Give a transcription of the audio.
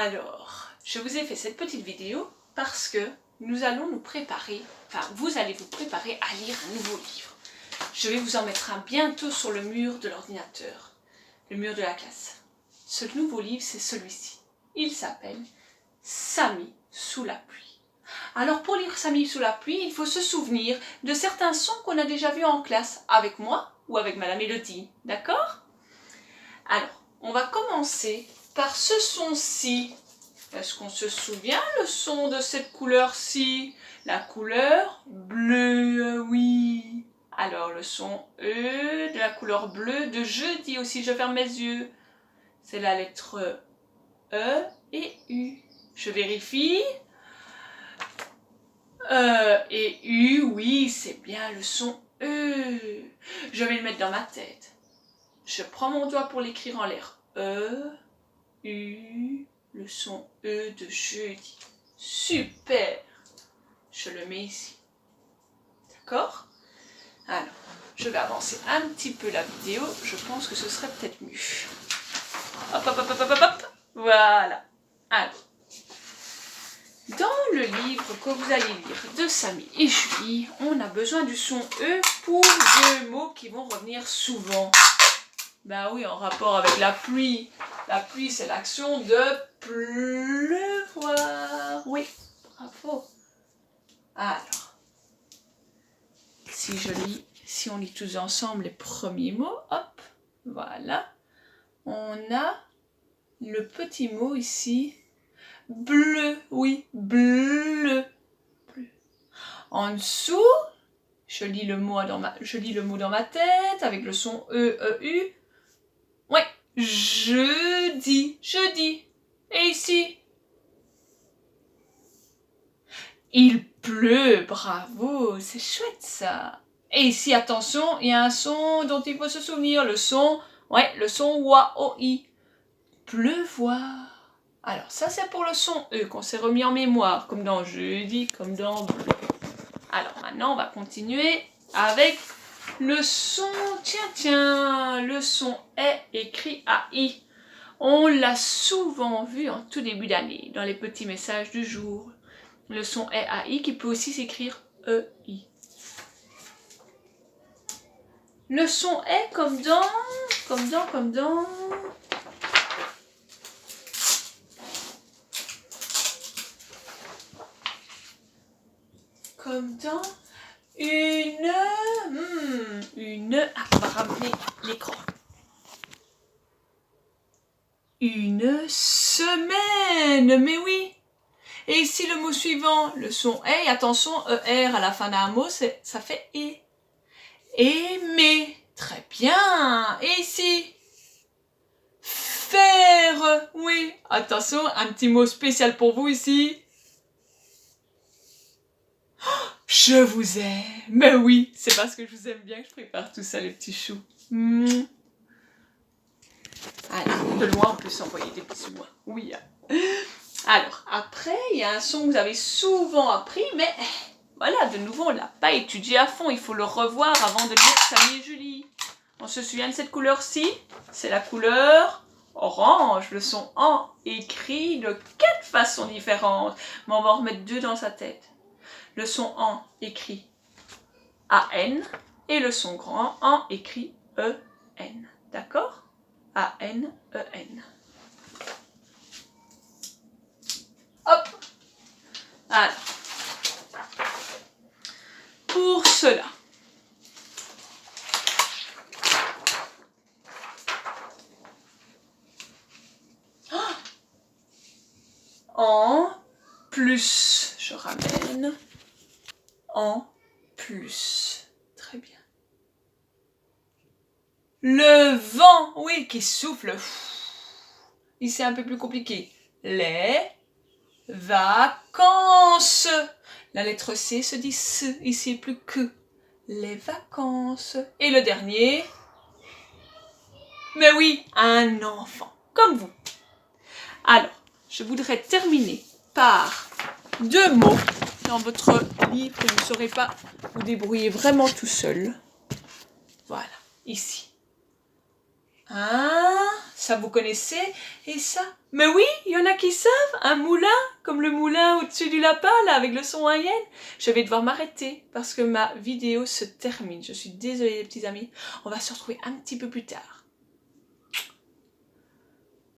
Alors, je vous ai fait cette petite vidéo parce que nous allons nous préparer, enfin vous allez vous préparer à lire un nouveau livre. Je vais vous en mettre un bientôt sur le mur de l'ordinateur, le mur de la classe. Ce nouveau livre, c'est celui-ci. Il s'appelle Samy sous la pluie. Alors pour lire Samy sous la pluie, il faut se souvenir de certains sons qu'on a déjà vus en classe, avec moi ou avec Madame Elodie, d'accord? Alors, on va commencer par ce son-ci. Est-ce qu'on se souvient le son de cette couleur-ci? La couleur bleue, oui. Alors le son E de la couleur bleue de jeudi aussi, je ferme mes yeux. C'est la lettre E et U. Je vérifie. Et U, oui, c'est bien le son E. Je vais le mettre dans ma tête. Je prends mon doigt pour l'écrire en l'air. E, U, le son E de jeudi. Super! Je le mets ici. D'accord? Alors, je vais avancer un petit peu la vidéo. Je pense que ce serait peut-être mieux. Hop, hop, hop, hop, hop, hop. Voilà. Alors, dans le livre que vous allez lire de Samy et Julie, on a besoin du son E pour deux mots qui vont revenir souvent. Ben oui, en rapport avec la pluie. La pluie, c'est l'action de pleuvoir. Oui, bravo. Alors, si on lit tous ensemble les premiers mots, hop, voilà. On a le petit mot ici, bleu, oui, bleu. Bleu. En dessous, je lis le mot dans ma tête avec le son E, E, U. Ouais, jeudi, jeudi. Et ici, il pleut, bravo, c'est chouette ça. Et ici, attention, il y a un son dont il faut se souvenir, le son wa, o, i. Pleuvoir. Alors ça c'est pour le son E qu'on s'est remis en mémoire, comme dans jeudi, comme dans bleu. Alors maintenant on va continuer avec le son, tiens, le son est écrit à I. On l'a souvent vu en tout début d'année, dans les petits messages du jour. Le son est à I qui peut aussi s'écrire E-I. Le son est comme dans... on va ramener l'écran. Une semaine, mais oui. Et ici le mot suivant, le son est, attention, ER à la fin d'un mot, ça fait et. Aimer, très bien. Et ici, faire, oui. Attention, un petit mot spécial pour vous ici. Je vous aime. Mais oui, c'est parce que je vous aime bien que je prépare tout ça, les petits choux. Alors, de loin, on peut s'envoyer des bisous. Oui. Alors, après, il y a un son que vous avez souvent appris, mais voilà, de nouveau, on ne l'a pas étudié à fond. Il faut le revoir avant de lire Samy et Julie. On se souvient de cette couleur-ci? C'est la couleur orange. Le son en écrit de 4 façons différentes. Mais on va en remettre 2 dans sa tête. Le son en écrit A-N et le son grand en écrit E-N. D'accord? A-N-E-N. Hop! Alors, pour cela, en plus, je ramène en plus. Très bien. Le vent, oui, qui souffle. Ici, c'est un peu plus compliqué. Les vacances. La lettre C se dit S, ici plus que. Les vacances. Et le dernier. Mais oui, un enfant, comme vous. Alors, je voudrais terminer par 2 mots. Dans votre livre, vous ne saurez pas vous débrouiller vraiment tout seul. Voilà, ici. Ah, ça vous connaissez? Et ça? Mais oui, il y en a qui savent, un moulin, comme le moulin au-dessus du lapin, là, avec le son haïenne. Je vais devoir m'arrêter, parce que ma vidéo se termine. Je suis désolée les petits amis, on va se retrouver un petit peu plus tard.